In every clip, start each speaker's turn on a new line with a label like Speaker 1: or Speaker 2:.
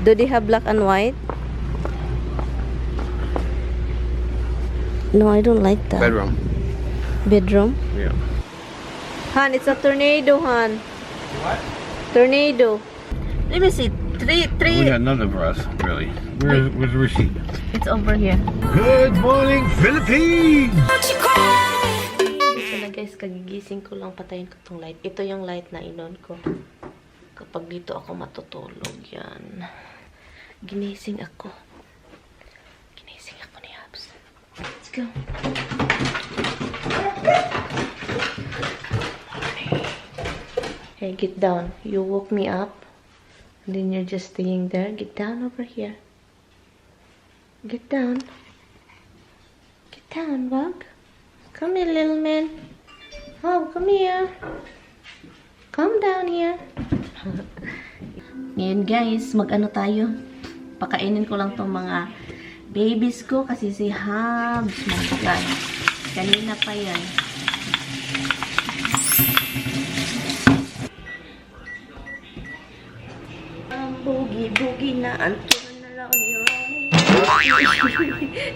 Speaker 1: Do they have black and white? No, I don't like that.
Speaker 2: Bedroom.
Speaker 1: Bedroom?
Speaker 2: Yeah.
Speaker 1: Han, it's a tornado, Han.
Speaker 2: What?
Speaker 1: Tornado. Let me see.
Speaker 2: We got nothing for us, really. Where's the receipt?
Speaker 1: It's over here.
Speaker 2: Good morning, Philippines!
Speaker 1: Ito na guys, kagigising ko lang, patayin ko tong light. Ito yung light na inon ko. Kapag dito ako matutulog, yan. Ginising ako. Ginising ako ni Hubs. Let's go. Hey, get down. You woke me up. And then you're just staying there. Get down over here. Get down. Get down, Bug. Come here, little man. Oh, come here. Come down here. Ngayon guys, mag-ano tayo? Pakainin ko lang tong mga babies ko kasi si Hubs, my God. Kanina pa yan. Boogie-boogie na antuan na lang ni Ronnie.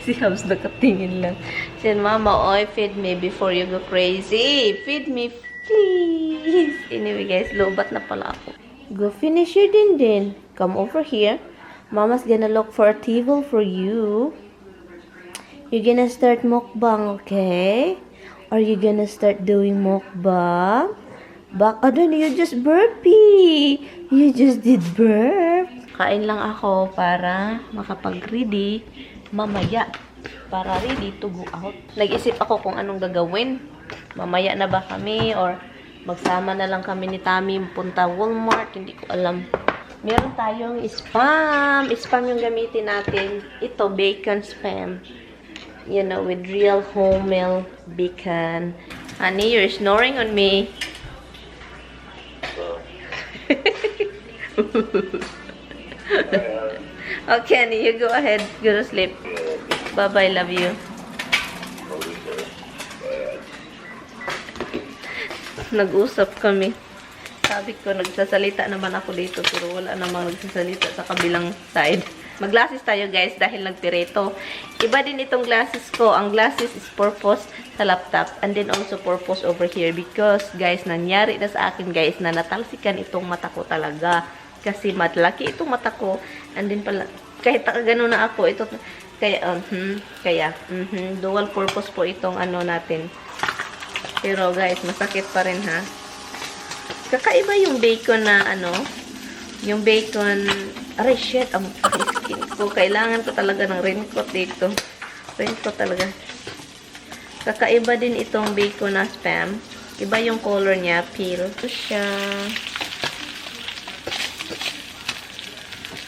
Speaker 1: Si Hubs nakatingin lang. Said, Mama, oy, feed me before you go crazy. Feed me, please. Anyway guys, lobat na pala ako. Go finish your din. Come over here. Mama's gonna look for a table for you. You're gonna start mukbang, okay? Are you gonna start doing mukbang? You just burpee. You just did burp. Kain lang ako para makapag-ready mamaya. Para ready to go out. Nag-isip ako kung anong gagawin. Mamaya na ba kami or magsama na lang kami ni Tammy punta Walmart. Hindi ko alam. Meron tayong spam. Spam yung gamitin natin. Ito, bacon spam. You know, with real wholemeal bacon. Honey, you're snoring on me. Okay, honey, you go ahead. Go to sleep. Bye-bye, love you. Nag-usap kami. Sabi ko, nagsasalita naman ako dito pero wala namang nagsasalita sa kabilang side. Mag-glasses tayo guys dahil nagpireto. Iba din itong glasses ko. Ang glasses is purpose sa laptop and then also purpose over here because guys, nangyari na sa akin guys na natalsikan itong mata ko talaga. Kasi malaki itong mata ko and then pala, kahit gano'n na ako, ito, kaya, dual purpose po itong ano natin. Pero guys, masakit pa rin ha. Kakaiba yung bacon na ano, yung bacon, aray shit, ang skin ko. Kailangan ko talaga ng raincoat dito. Raincoat talaga. Kakaiba din itong bacon na spam. Iba yung color niya, peel. Ito siya.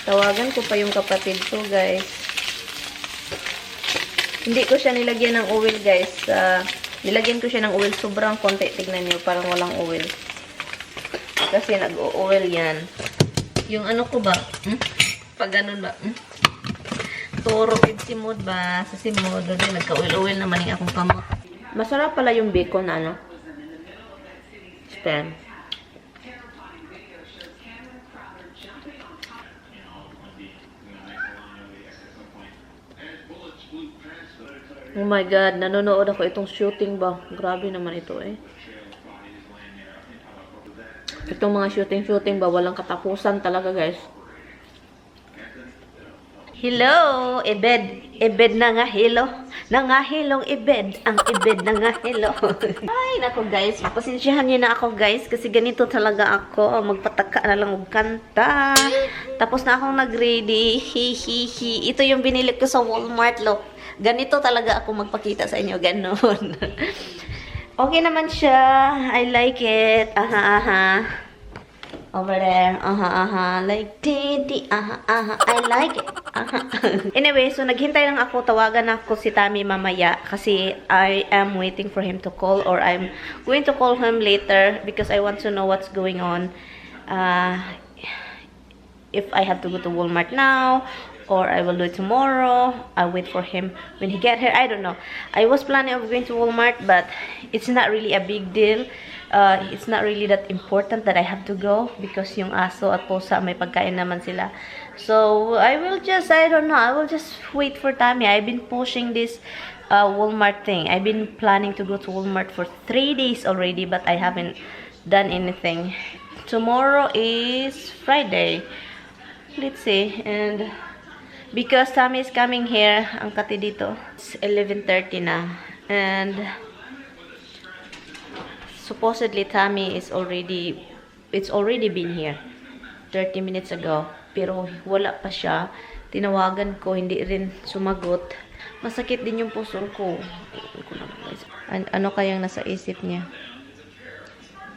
Speaker 1: Tawagan ko pa yung kapatid ko, guys. Hindi ko siya nilagyan ng oil, guys. Nilagyan ko siya ng oil. Sobrang konti. Tignan niyo, parang walang oil. Kasi nag-o-oil yan. Yung ano ko ba? Pag ganun ba? Toro, simod ba? Sa simod. Nagka-oil-oil naman yung akong kamot. Masarap pala yung bacon na ano. Spam. Oh my God, nanonood ako itong shooting ba? Grabe naman ito eh. Itong mga shooting ba, walang katapusan talaga guys. Hello, ebed. Ebed na nga hello. Nangahilong ebed. Ang ebed na nga hello. Ay, nako guys. Pasensyahan niyo na ako guys. Kasi ganito talaga ako. Magpataka na lang og kanta. Tapos na akong nag-ready. Hihihi. Ito yung binili ko sa Walmart, look. Ganito talaga ako magpakita sa inyo. Ganon. Okay naman siya. I like it. Aha, aha. Over there. Aha, aha. Like, titi. Aha, aha. I like it. Aha. Anyway, so naghintay lang ako. Tawagan ako si Tammy mamaya. Kasi I am waiting for him to call. Or I'm going to call him later. Because I want to know what's going on. If I have to go to Walmart now. Or I will do it tomorrow. I'll wait for him when he get here. I don't know. I was planning of going to Walmart, but it's not really a big deal it's not really that important that I have to go because yung aso at pusa may pagkain naman sila. So I will just, I don't know, I will just wait for Tammy. I've been pushing this Walmart thing. I've been planning to go to Walmart for 3 days already, but I haven't done anything. Tomorrow is Friday. Let's see. And because Tammy is coming here, ang kati dito, it's 11:30 na. And supposedly Tammy is already, it's already been here 30 minutes ago. Pero wala pa siya. Tinawagan ko, hindi rin sumagot. Masakit din yung puso ko. Ano kayang nasa isip niya?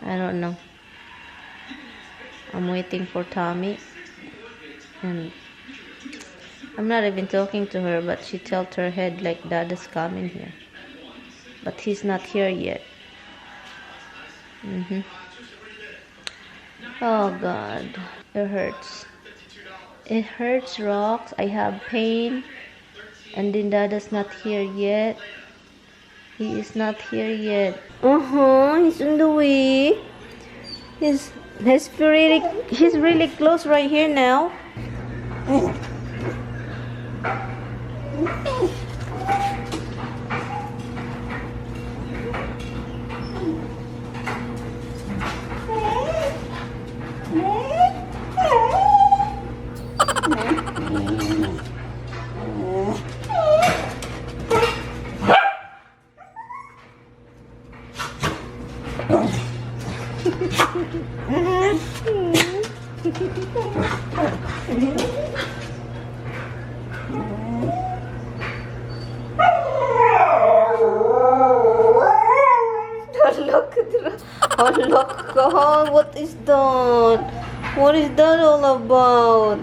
Speaker 1: I don't know. I'm waiting for Tammy. And I'm not even talking to her, but she tilts her head like Dad is coming here. But he's not here yet. Oh God, it hurts. It hurts, rocks. I have pain. And then Dada's not here yet. He is not here yet. He's on the way. He's really close right here now. Look, God, what is that? What is that all about?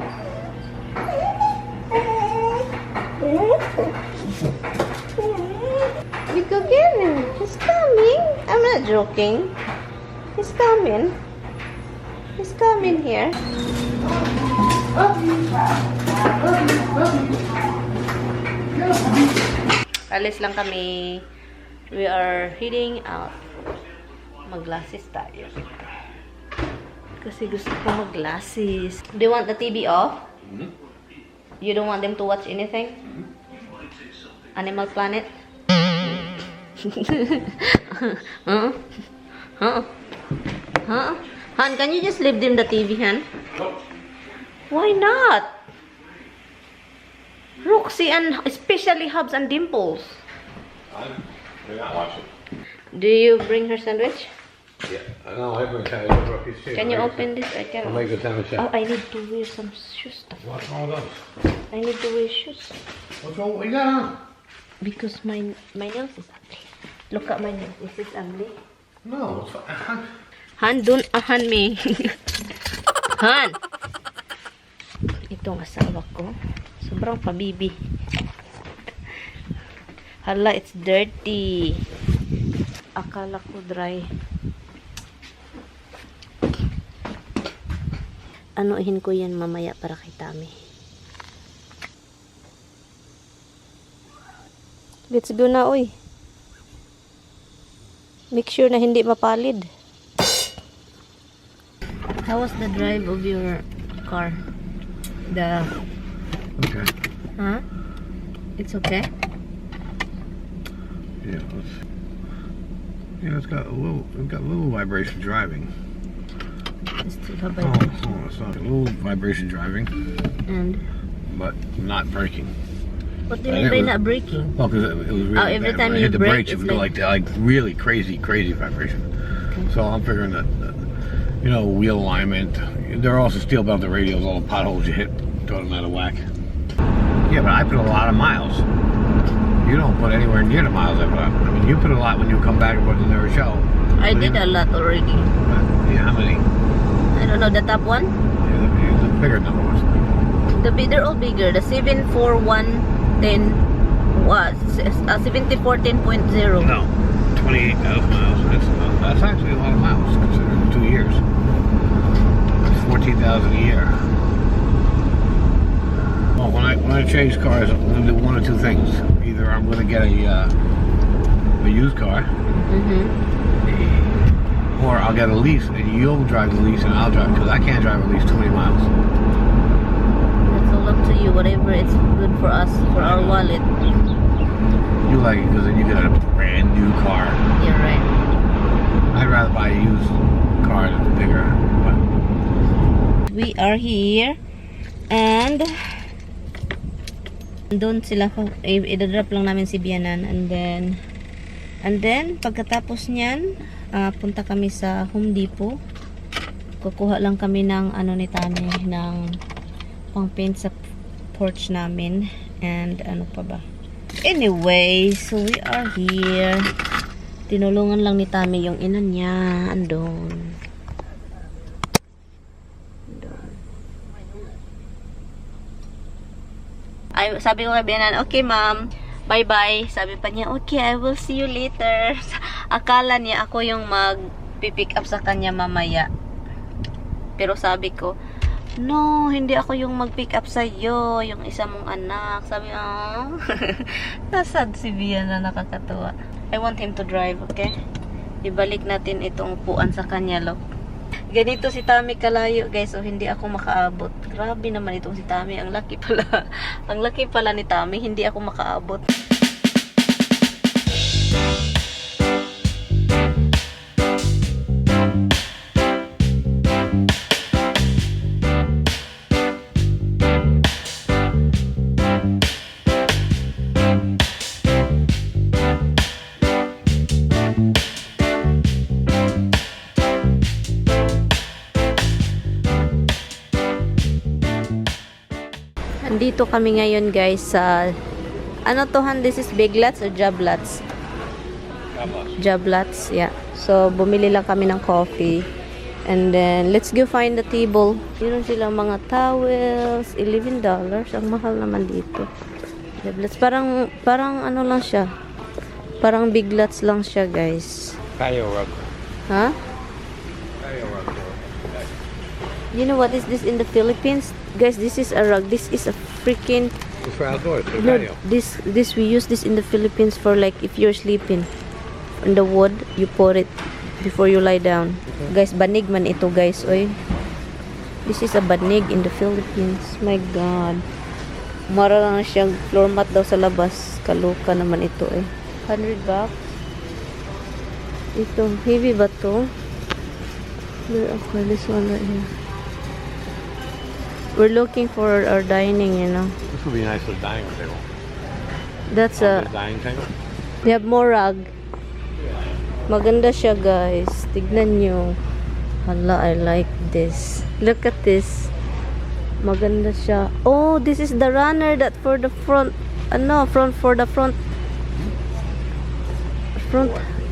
Speaker 1: Big again. He's coming. I'm not joking. He's coming. He's coming here. Alis lang kami. We are heading out. Mag-glasses tayo. Kasi gusto ko mag-glasses. Do you want the TV off? You don't want them to watch anything? Animal Planet? Huh? Huh? Huh? Han, can you just leave them the TV, Han? Why not? Roxy and especially Hubs and Dimples.
Speaker 2: They're not watching.
Speaker 1: Do you bring her sandwich?
Speaker 2: Yeah, I know. I bring Rocky.
Speaker 1: Can you open this? I can.
Speaker 2: I'll make a sandwich.
Speaker 1: Oh, I need to wear some shoes.
Speaker 2: What's wrong with those?
Speaker 1: I need to wear shoes.
Speaker 2: What's wrong? What you got on?
Speaker 1: Because my nails is ugly. Look at my nails. Is this ugly?
Speaker 2: No, it's fine.
Speaker 1: Han, don't ahan me. Han! Itong asawa ko. Sobrang pabibi. Hala, it's dirty. Akala ko dry. Anuhin ko yan mamaya para kay Tammy. Let's go na, oy. Make sure na hindi mapalid. How was the drive of your car?
Speaker 2: Okay.
Speaker 1: Huh? It's okay?
Speaker 2: Yeah, it's got a little vibration driving.
Speaker 1: It's still a
Speaker 2: Oh,
Speaker 1: vibration.
Speaker 2: it's not a little vibration driving,
Speaker 1: And
Speaker 2: but not braking.
Speaker 1: what do you mean by not braking?
Speaker 2: Well, because it was really
Speaker 1: every
Speaker 2: bad.
Speaker 1: time
Speaker 2: When I
Speaker 1: you
Speaker 2: hit the
Speaker 1: brake,
Speaker 2: brakes, it
Speaker 1: it's
Speaker 2: would go like really crazy vibration.
Speaker 1: Okay.
Speaker 2: So I'm figuring that, you know, wheel alignment. There are also steel belted radials. All the potholes you hit, throw them out of whack. Yeah, but I put a lot of miles. You don't put anywhere near the miles I put. I mean, you put a lot when you come back and put in their show.
Speaker 1: I did a lot already.
Speaker 2: Yeah, how many?
Speaker 1: I don't know, the top one?
Speaker 2: Yeah, the bigger number was.
Speaker 1: They're all bigger. The 74110 was 7410.0.
Speaker 2: No, 28,000 miles. That's actually a lot of miles considering 2 years. That's 14,000 a year. Well, when I change cars, I'm going to do one or two things. Either I'm going to get a used car, Or I'll get a lease and you'll drive the lease and I'll drive, because I can't drive at least 20 miles.
Speaker 1: That's all up to you. Whatever it's good for us, for our wallet.
Speaker 2: You like it because then you get a brand new car.
Speaker 1: You're right.
Speaker 2: I'd rather buy a used car that's bigger. But
Speaker 1: We are here. And doon sila, i-drop lang namin si Bianan. And then pagkatapos niyan, punta kami sa Home Depot. Kukuha lang kami ng ano ni Tami, ng pang paint sa porch namin. And ano pa ba? Anyway, so we are here. Tinulungan lang ni Tami yung ina niya. Andun. Ay, sabi ko kay Bianan, okay ma'am, bye-bye. Sabi pa niya, okay, I will see you later. Akala niya ako yung mag-pick up sa kanya mamaya. Pero sabi ko, no, hindi ako yung mag-pick up sa iyo, yung isa mong anak. Sabi, oh. Nasad si Bianan, nakakatuwa. I want him to drive, okay? Ibalik natin itong upuan sa kanya, look. Ganito si Tami kalayo, guys. So, hindi ako makaabot. Grabe naman itong si Tami. Ang laki pala. Ang laki pala ni Tami. Hindi ako makaabot. Dito kami ngayon guys sa ano to Han, this is Big Lots or Job Lots? Job Lots, yeah. So bumili lang kami ng coffee and then let's go find the table. Meron silang mga towels, $11. Ang mahal naman dito. Job Lots, parang ano lang siya. Parang Big Lots lang siya guys.
Speaker 2: patio rug.
Speaker 1: Huh?
Speaker 2: Patio rug.
Speaker 1: You know what is this in the Philippines? Guys, this is a rug. This is a freaking...
Speaker 2: It's for outdoors, for
Speaker 1: No,
Speaker 2: patio.
Speaker 1: this we use this in the Philippines for like if you're sleeping. In the wood, you put it before you lie down. Guys, banig man ito guys. Oy. This is a banig in the Philippines. My God. Mara lang siyang floor mat daw sa labas. Kaluka naman ito eh. $100. Ito, heavy ba to? Okay, this one right here. We're looking for our dining, you know.
Speaker 2: This would be nice for the dining room table.
Speaker 1: That's a...
Speaker 2: The dining table?
Speaker 1: We have more rug. Maganda siya, guys. Tignan nyo. Hala, I like this. Look at this. Maganda siya. Oh, this is the runner that for the front. Ano, for the front.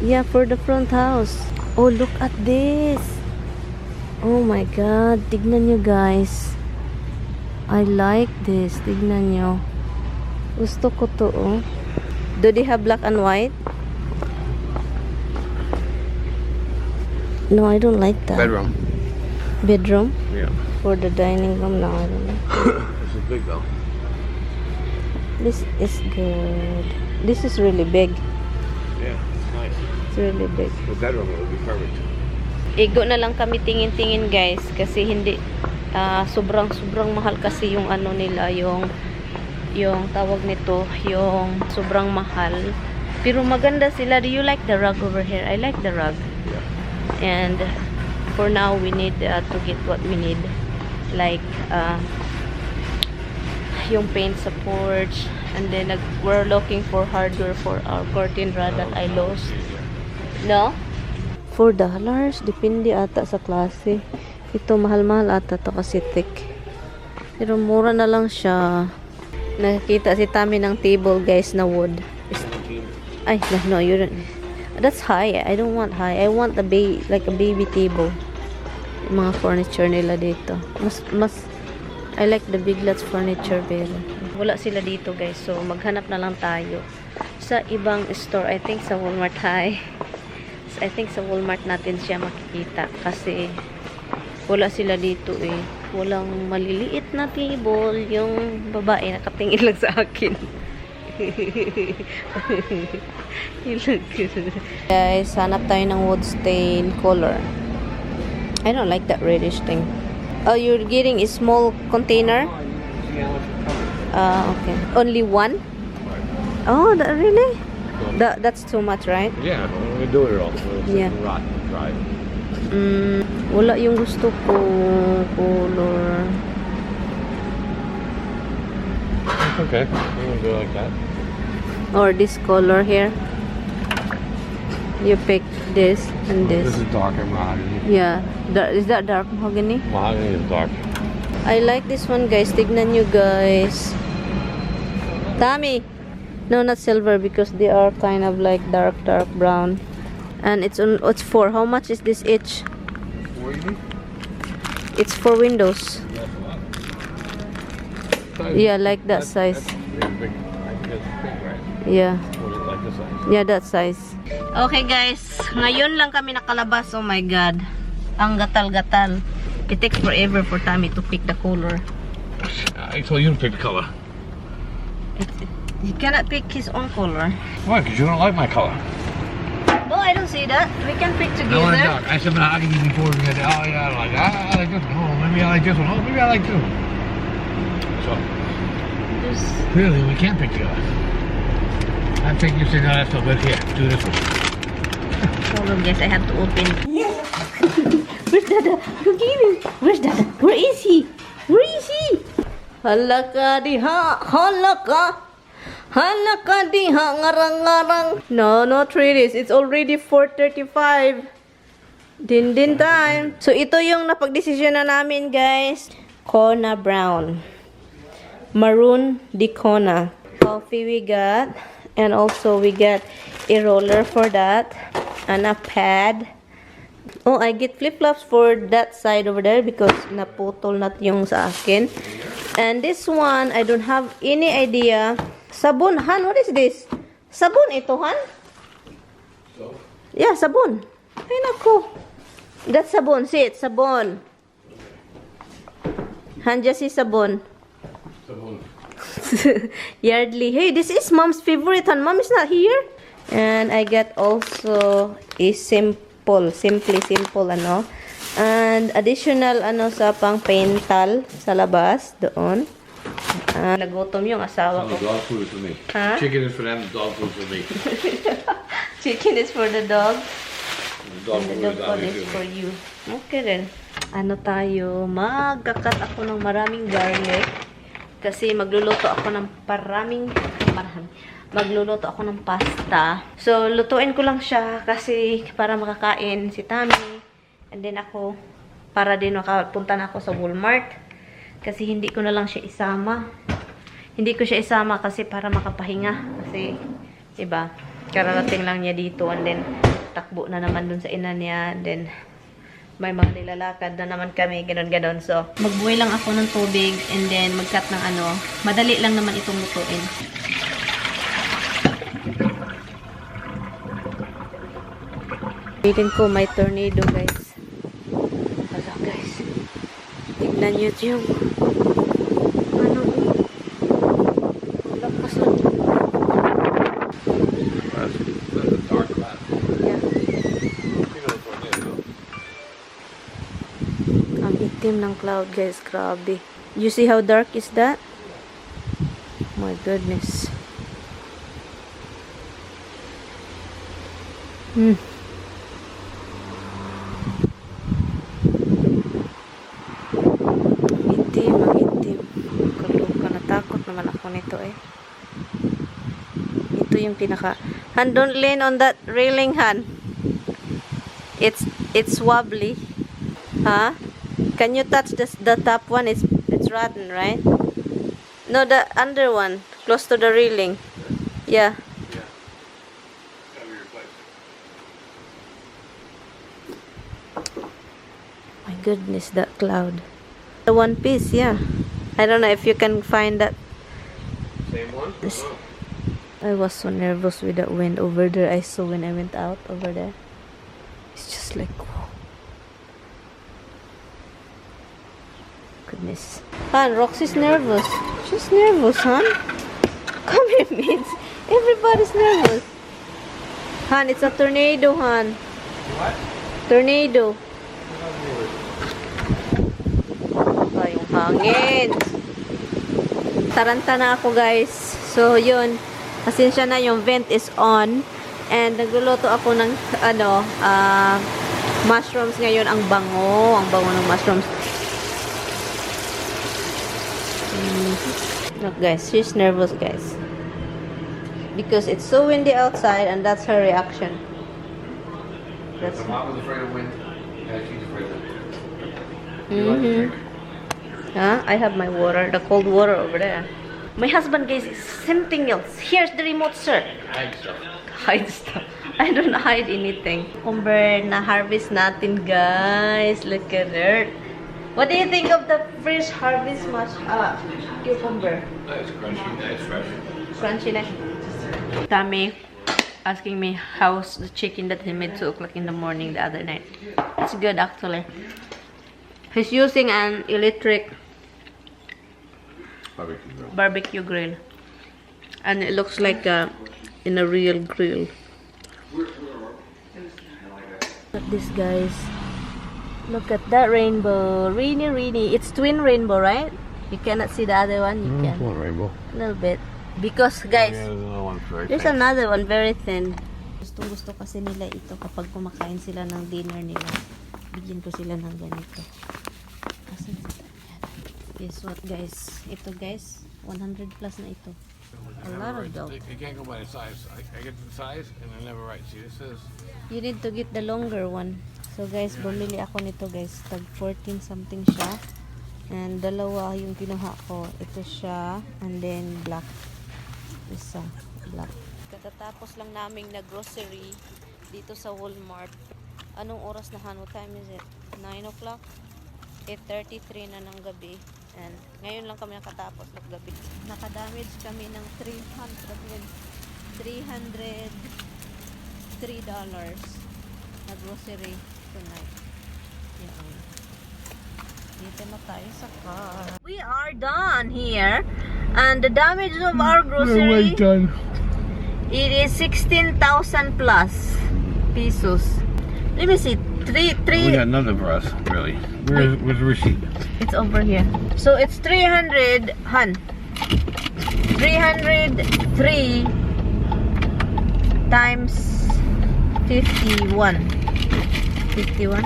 Speaker 1: Yeah, for the front house. Oh, look at this. Oh my God. Tignan nyo, guys. I like this. Tignan nyo. Gusto ko to, oh. Do they have black and white? No, I don't like that.
Speaker 2: Bedroom.
Speaker 1: Bedroom?
Speaker 2: Yeah.
Speaker 1: For the dining room? No, I don't know.
Speaker 2: This is big though.
Speaker 1: This is good. This is really big.
Speaker 2: Yeah, it's nice.
Speaker 1: It's really big.
Speaker 2: The bedroom would be perfect.
Speaker 1: Igo na lang kami tingin-tingin, guys. Kasi hindi... sobrang mahal kasi yung ano nila, yung tawag nito, yung sobrang mahal. Pero maganda sila. Do you like the rug over here? I like the rug.
Speaker 2: Yeah.
Speaker 1: And for now, we need to get what we need. Like, yung paint sa porch. And then, we're looking for hardware for our curtain rod that I lost. No? $4? Depende ata sa klase. Ito, mahal-mahal ata to kasi thick. Pero mura na lang siya. Nakikita si Tami ng table, guys, na wood. Ay, no, you don't. That's high. I don't want high. I want like a baby table. Yung mga furniture nila dito. I like the Big Lots furniture pero wala sila dito, guys. So, maghanap na lang tayo sa ibang store. I think sa Walmart High. I think sa Walmart natin siya makikita kasi wala sila dito eh. Walang maliliit na table. Yung babae nakatingin lang sa akin. You look good. Guys, hanap tayo ng wood stain color. I don't like that reddish thing. Oh, you're getting a small container? Okay. Only one? Oh, really? That's too much, right?
Speaker 2: Yeah, I'm gonna do it all.
Speaker 1: Yeah.
Speaker 2: Rot and dry.
Speaker 1: Wala yung gusto ko color.
Speaker 2: It's okay. I'm gonna do it like that.
Speaker 1: Or this color here. You pick this and this.
Speaker 2: This is darker mahogany.
Speaker 1: Yeah. Is that dark mahogany?
Speaker 2: Mahogany is dark.
Speaker 1: I like this one, guys. Tignan nyo, guys. Tommy! No, not silver because they are kind of like dark brown. And it's for how much is this each? It's for windows. Yeah, like that size. Yeah. Yeah, that size. Okay, guys. Ngayon lang kami nakalabas. Oh my God. Ang gatal-gatal. It takes forever for Tommy to pick the color.
Speaker 2: I told you to pick the color.
Speaker 1: He cannot pick his own color.
Speaker 2: Why? Because you don't like my color.
Speaker 1: No, I don't see that. We can pick
Speaker 2: I want
Speaker 1: together.
Speaker 2: dark. I said mahogany before we had. Oh yeah, I like this one. Oh, maybe I like this one. Oh, maybe I like two. So clearly we can't pick together. I think you said no, that's not good. Here, do this one.
Speaker 1: Hold on, guys. I have to open. Where's Dada? Where's Dada? Where is he? Where is he? Halaka diha, halaka. Halaka diha, ngarang-ngarang. No, no treaties. It's already 4:35. Din time. So, ito yung napagdesisyon na namin, guys. Kona brown. Maroon di Kona. Coffee we got. And also, we got a roller for that. And a pad. Oh, I get flip-flops for that side over there because naputol na yung sa akin. And this one, I don't have any idea. Sabon, Han, what is this? Sabon ito, Han? Yeah, sabon. Ay, naku. That's sabon. See it, sabon. Han, just see sabon.
Speaker 2: Sabon.
Speaker 1: Yardley. Hey, this is Mom's favorite, Han. Mom is not here. And I got also a simply simple, ano. And additional, ano, sa pang paintal sa labas, doon. Nagutom yung asawa ko.
Speaker 2: Dog food is for me.
Speaker 1: Huh?
Speaker 2: Chicken is for them, dog food for me.
Speaker 1: Chicken is for the dog.
Speaker 2: Dog
Speaker 1: And
Speaker 2: food
Speaker 1: the dog
Speaker 2: is
Speaker 1: food is for you. Okay rin. Ano tayo? Magkakat ako ng maraming garlic. Kasi magluluto ako ng magluluto ako ng pasta. So, lutuin ko lang siya kasi para makakain si Tommy. And then ako, para din makapunta na ako sa Walmart. Kasi hindi ko na lang siya isama. Hindi ko siya isama kasi para makapahinga. Kasi, diba, kararating lang niya dito. And then, takbo na naman dun sa ina niya. And then, may mga nilalakad na naman kami. Ganon-ganon. So, magbuhay lang ako ng tubig. And then, mag-cut ng ano. Madali lang naman itong lutuin. Waiting ko, may tornado, guys. Wala, guys. Tignan nyo yung ano, lakas lang.
Speaker 2: That's a dark cloud.
Speaker 1: Yeah. Ang itim ng cloud, guys. Grabe. You see how dark is that? My goodness. Natakot naman ako nito eh. Ito yung pinaka. Han, don't lean on that railing, Han. It's wobbly. Huh? Can you touch the top one? It's rotten, right? No, the under one, close to the railing. Yeah. My goodness, that cloud. The one piece, yeah. I don't know if you can find that.
Speaker 2: Same one?
Speaker 1: I was so nervous with that wind over there. I saw when I went out over there. It's just like, whoa. Goodness. Han, Roxy's nervous. She's nervous, hon. Come here, means everybody's nervous. Han, it's a tornado, Han.
Speaker 2: What?
Speaker 1: Tornado. Ay, yung hangin. Taranta na ako, guys. So, yun. Pasensya na, yung vent is on. And nagluluto ako ng, mushrooms ngayon. Ang bango. Ang bango ng mushrooms. Look, guys. She's nervous, guys. Because it's so windy outside, and that's her reaction. That's
Speaker 2: Mom was afraid of wind. Yeah, she's afraid of
Speaker 1: Mm-hmm.
Speaker 2: wind.
Speaker 1: Huh? I have my water, the cold water over there. My husband, guys, is something else. Here's the remote, sir.
Speaker 2: Hide stuff.
Speaker 1: Hide stuff. I don't hide anything. Cucumber na harvest natin, guys. Look at it. What do you think of the fresh harvest cucumber?
Speaker 2: Nice, crunchy, nice, fresh.
Speaker 1: Crunchy na. Tommy asking me how's the chicken that he made 2 o'clock in the morning the other night. It's good, actually. He's using an electric barbecue grill. And it looks like in a real grill. Look at this, guys. Look at that rainbow. Really, really. It's twin rainbow, right? You cannot see the other one. You can.
Speaker 2: One rainbow.
Speaker 1: A little bit. Because, guys,
Speaker 2: Yeah, there's another one very
Speaker 1: there's
Speaker 2: thin.
Speaker 1: another one very thin. Gusto kasi nila ito kapag kumakain sila ng dinner nila. Bigyan ko sila ng ganito. Kasi, guess what, guys? Ito, guys, 100 plus na ito. A lot of dog.
Speaker 2: You can't go by the size. I get the size and I never write. See, this is.
Speaker 1: You need to get the longer one. So, guys, bumili ako nito, guys. Tag 14 something siya. And dalawa yung kinuha ko. Ito siya. And then black. Isa. Black. Katatapos lang naming nag-grocery dito sa Walmart. Anong oras na, Han? What time is it? 9 o'clock? 8:33 na ng gabi. And ngayon lang kami nakatapos ng gabi. Nakadamage kami ng $303 na grocery tonight. Yan. Dito na tayo sa car. We are done here. And the damage of our grocery, it is 16,000 plus pesos. Let me see.
Speaker 2: We got nothing for us, really. Where's the receipt?
Speaker 1: It's over here. So it's 300, Han. 303 times 51. 51?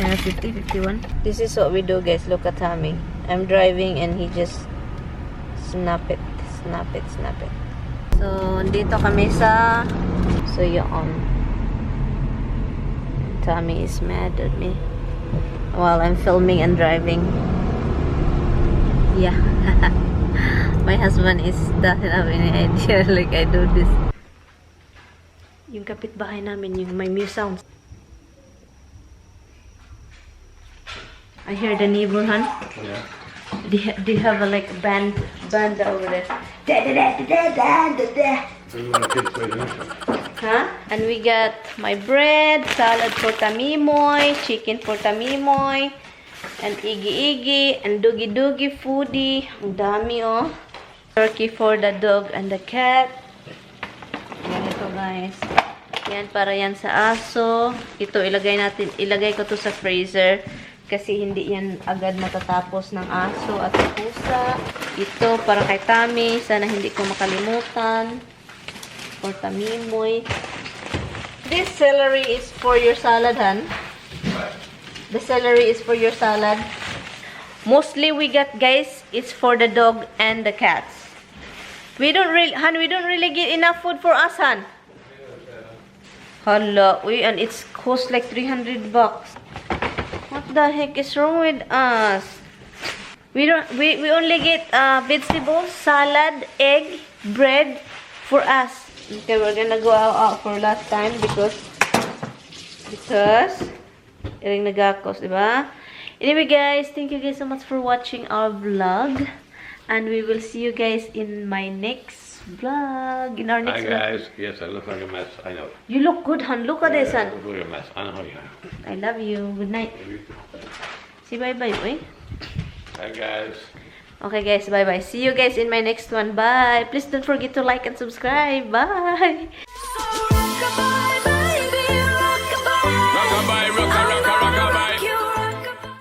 Speaker 1: Yeah, 51. This is what we do, guys. Look at Tommy. I'm driving and he just snap it. So, dito kami sa... So, yun. Tommy is mad at me while I'm filming and driving. Yeah. My husband is doesn't have any idea like I do this. Yung kapitbahay namin, yung may mew sounds. I hear the neighbor, Han.
Speaker 2: Yeah.
Speaker 1: They have a like band over there. Huh? And we got my bread, salad for Tamimoy, chicken for Tamimoy, and Iggy, and Doogie foodie. Ang dami, oh. Turkey for the dog and the cat. Yan ito, guys. Yan, para yan sa aso. Ito, ilagay ko to sa freezer. Kasi hindi yan agad matatapos ng aso at pusa. Ito, para kay Tami. Sana hindi ko makalimutan. For Tamimoy. This celery is for your salad, Han. The celery is for your salad. Mostly we got, guys, it's for the dog and the cats. We don't really get enough food for us, Han. Hala, and it's cost like $300. What the heck is wrong with us? We only get vegetables, salad, egg, bread for us. Okay, we're gonna go out for last time because iring nagakos, diba? Anyway, guys, thank you guys so much for watching our vlog, and we will see you guys in my next vlog. In our next vlog.
Speaker 2: Hi guys. Yes, I look like a mess. I know.
Speaker 1: You look good, Han. Look at this, Han.
Speaker 2: I look like a mess. I know how you are.
Speaker 1: I love you. Good night. Say bye-bye, boy.
Speaker 2: Hi guys.
Speaker 1: Okay guys, bye-bye. See you guys in my next one. Bye! Please don't forget to like and subscribe. Bye!